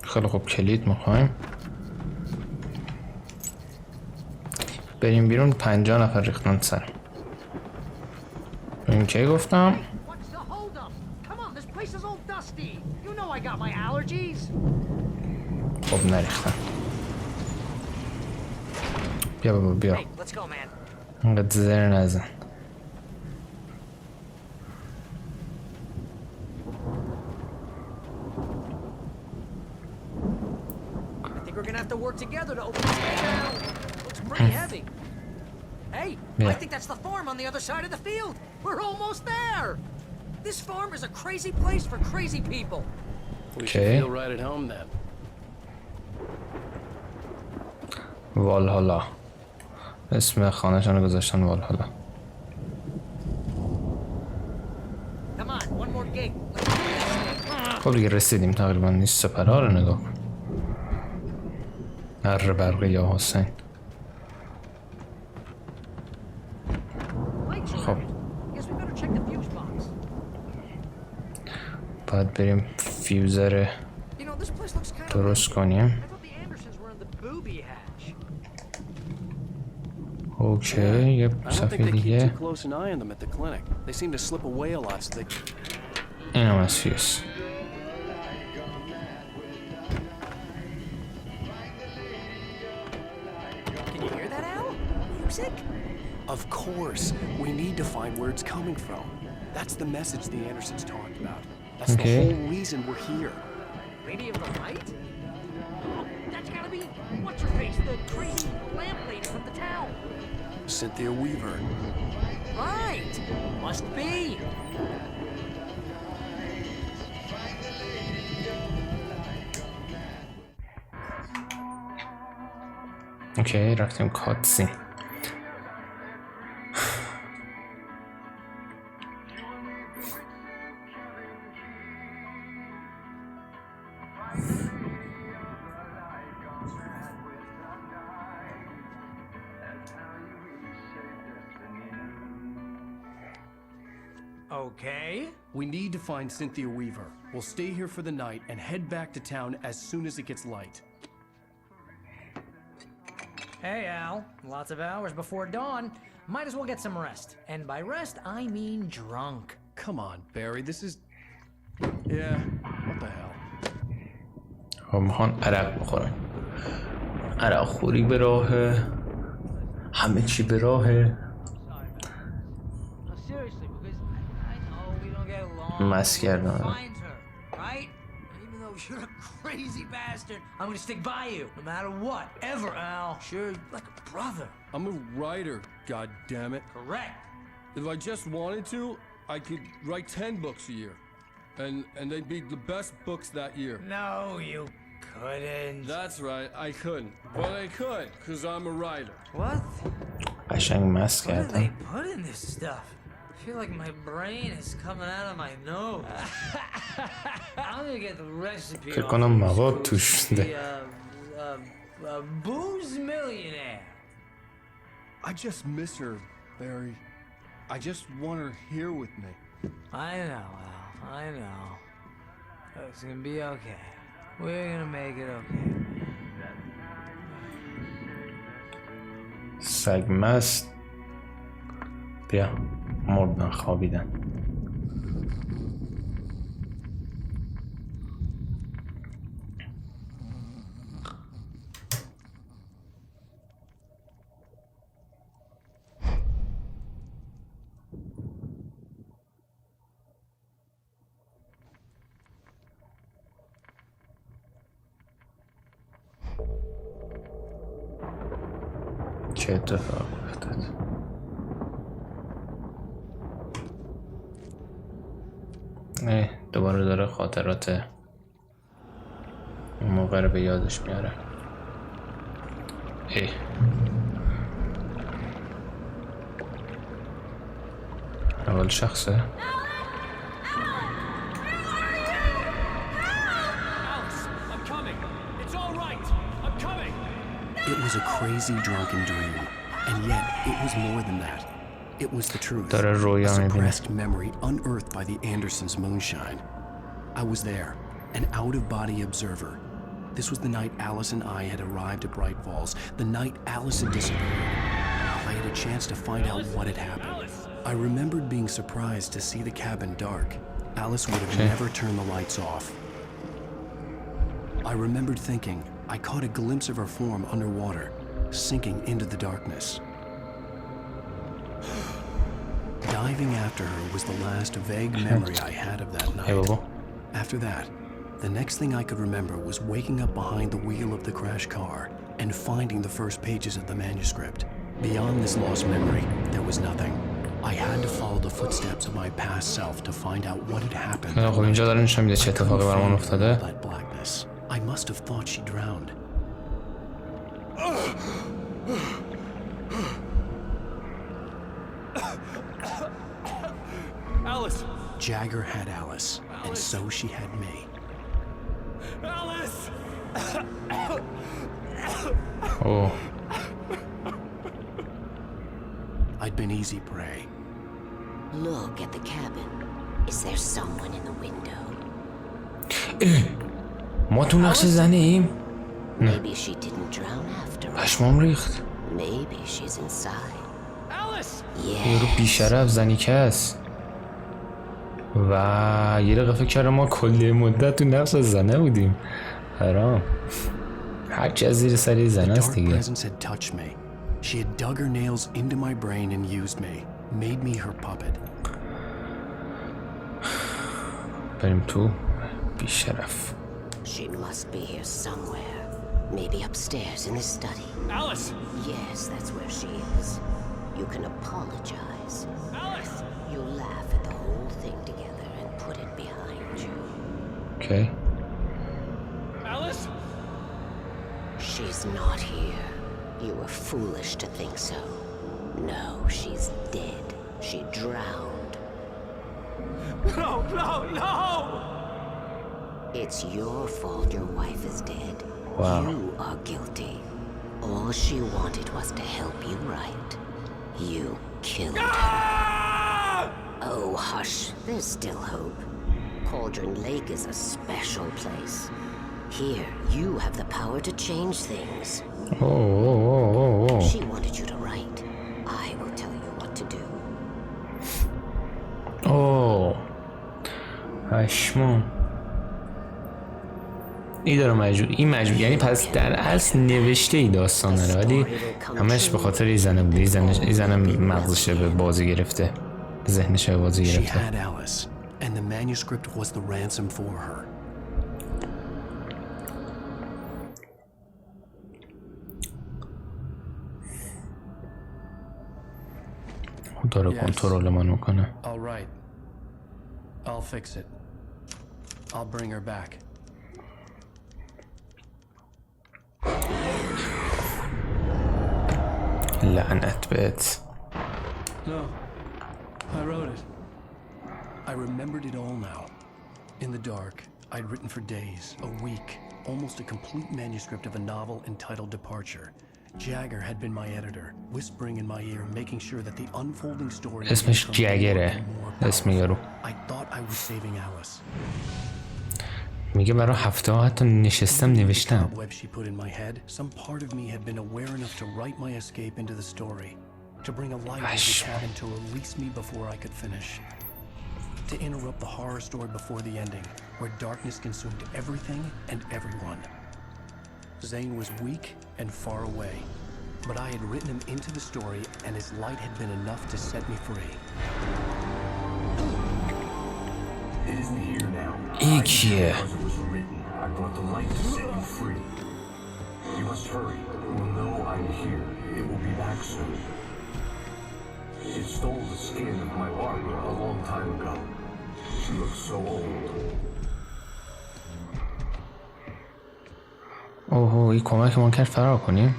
خیلی خوب کلید میخوایم. بریم بیرون. 50 نفر ریختن سر. این کی گفتم؟ What's the holdup? Come on, this place is all dusty. You know I got my allergies. خب نریختن. بیا بابا بیا. Hey, let's go, man. انقدر زر نزن. I think we're gonna have to work together to open this gate now. Looks pretty heavy. Hey, Yeah. I think that's the farm on the other side of the field. We're almost there. This farm is a crazy place for crazy people. We Okay. should feel right at home then. والهالا. اسم خانه‌شان گذاشتن والهالا. Come on, one more gate. Let's do this. خب دیگه رسیدیم تقریبا. نیست سپرها رو نگاه کن. هر برق یا حسین. Lights are خب out. Guess we better check the fuse box. باید بریم فیوزر You know, this place looks kind of درست کنیم. I thought the Andersons were in the booby hatch. اوکی یه I don't think صفحه they keep دیگه. too close an eye on them at the clinic. They seem to slip away a lot, so they... این هم از فیوز. Can you hear that, Al? Music? Of course. We need to find where it's coming from. That's the message the Andersons talked about. That's Okay. the whole reason we're here. Lady of the Light? Oh, that's gotta be what's her face, the crazy lamp lady from the town. Cynthia Weaver. Right. Must be. اوکی رفتیم کاتسین. Okay. We need to find Cynthia Weaver. We'll stay here for the night and head back to town as soon as it gets light. Hey, Al. Lots of hours before dawn. Might as well get some rest. And by rest, I mean drunk. Come on, Barry, this is... Yeah, what the hell? خب میخوان عرق بخورن. عرق خوری به راهه. همه چی به راهه. Seriously, because I know we don't get along. مست کردن. Find her, right? Even though you're a crazy bastard, I'm gonna stick by you, no matter what, ever, Al. Sure, like a brother. I'm a writer, goddammit. Correct. If I just wanted to, I could write 10 books a year. And they'd be the best books that year. No, you couldn't. That's right, I couldn't. But I could, because I'm a writer. What? قشنگ مست What do they کردن. put in this stuff? I feel like my brain is coming out of my nose. I'm gonna get the recipe. فکر off کنم of مواد this توش the, ده. Booze Millionaire. I just miss her, Barry. I just want her here with me. I know, Al. I know. It's gonna be okay. We're gonna make it okay. سگ مست. بیا مردن خوابیدن. چه اتفاقی افتاد؟ دوباره داره خاطرات اون موقع رو به یادش میاره. اول شخصه. Alice, I'm coming. It's all right. I'm coming. No! It was a crazy drunken dream, and yet it was more than that. It was the truth. A suppressed memory unearthed by the Andersons' moonshine. I was there, an out-of-body observer. This was the night Alice and I had arrived at Bright Falls, the night Alice had disappeared. I had a chance to find out what had happened. I remembered being surprised to see the cabin dark. Alice would have never turned the lights off. I remembered thinking I caught a glimpse of her form underwater, sinking into the darkness. Diving after her was the last vague memory I had of that night. After that, the next thing I could remember was waking up behind the wheel of the crashed car and finding the first pages of the manuscript. Beyond this lost memory, there was nothing. I had to follow the footsteps of my past self to find out what had happened. خب اینجا داره نشون میده چه اتفاقی برام افتاده. I must have thought she drowned. Alice! Jagger had Alice, and so she had me. Alice! Oh. I'd been easy prey. Look at the cabin. Is there someone in the window? ما تو نقش زنه ایم؟ Maybe she didn't drown after all. پشمام ریخت. Maybe she's inside. Alice! یه رو بیشرف زنی کس. و یه دقیقه فکر کردم ما کلی مدت تو نقش زنه بودیم. حرام. هرچی از زیر سری زنه است دیگه. She had dug her nails into my brain and used me, made me her puppet. بریم تو بیشرف. She must be here somewhere. Maybe upstairs in the study. Alice! Yes, that's where she is. You can apologize. Alice! You laugh at the whole thing together and put it behind you. Okay. Alice? She's not here. You were foolish to think so. No, she's dead. She drowned. No, no, no! It's your fault your wife is dead. Wow. You are guilty. All she wanted was to help you right. You killed her. Oh, hush. There's still hope. Cauldron Lake is a special place. Here, you have the power to change things. Oh. She wanted you to write. I will tell you what to do. Oh. هشمون. این داره مجبور یعنی پس در اصل نوشته ای داستان داره ولی همش به خاطر این زنه بوده. این زنه مغزش به بازی گرفته. ذهنش به بازی گرفته. And the manuscript was the ransom for her. داره کنترل منو کنه. All right. I'll fix it. I'll bring her back. لعنت بهت. No. I wrote it. I remembered it all now. In the dark, I'd written for days, a week, almost a complete manuscript of a novel entitled Departure. Jagger had been my editor, whispering in my ear, making sure that the unfolding story اسمش جگره. اسم یارو. I thought I was saving Alice. میگه برای هفته ها حتی نشستم نوشتم. Web she put in my head, some part of me had been aware enough to write my escape into the story, to bring a light to the cabin to release me before I could finish. To interrupt the horror story before the ending, where darkness consumed everything and everyone. Zane was weak and far away, but I had written him into the story and his light had been enough to set me free. It isn't here now. ایکیه. I brought the light to set you free. You must hurry. It will know I'm here. It will be back soon. It stole the skin of my Barbara a long time ago. She looks so old. اوه این کمک ما کرد فرار کنیم.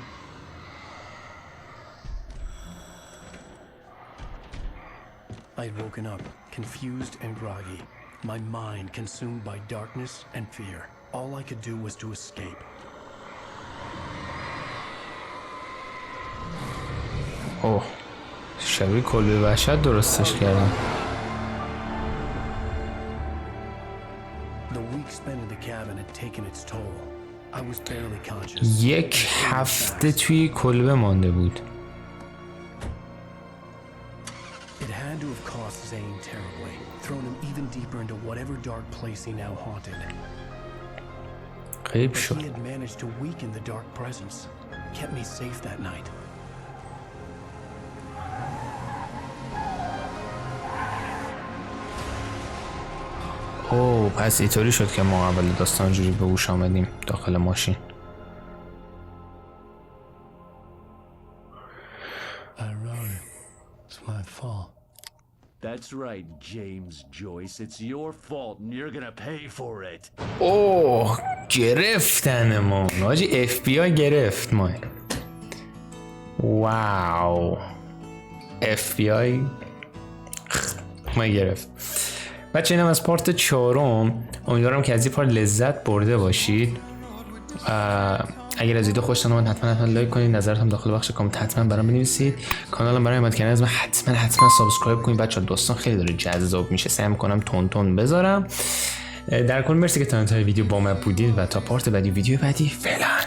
I'd woken up, confused and groggy, my mind consumed by darkness and fear. All I could do was to escape. اوه شبیه کلبه وحشت درستش کردم. یک هفته توی کلبه مانده بود. It had to have cost Zane terribly, thrown him even deeper into whatever dark place he now haunted. غیب شد. He had managed to weaken the dark presence, kept me safe that night. اوه پس اینطوری شد که ما اول داستان جوری به گوش آمدیم داخل ماشین. That's right, James Joyce. It's your fault and you're gonna pay for it. اوه گرفتن ما حاجی FBI گرفت ما. واو FBI ما گرفت. بچه اینم از پارت چهارم. امیدوارم که از این پارت لذت برده باشید. اگر از ویدیو خوشتون اومد حتما لایک کنید، نظرتون داخل بخش کامنت حتما برام بنویسید. کانالم برای حمایت کردن از من حتما سابسکرایب کنید بچه‌ها. داستان خیلی داره جذاب میشه، سعی می‌کنم تون بذارم. در کل مرسی که تا انتهای ویدیو با من بودید و تا پارت بعدی ویدیو بعدی فعلا.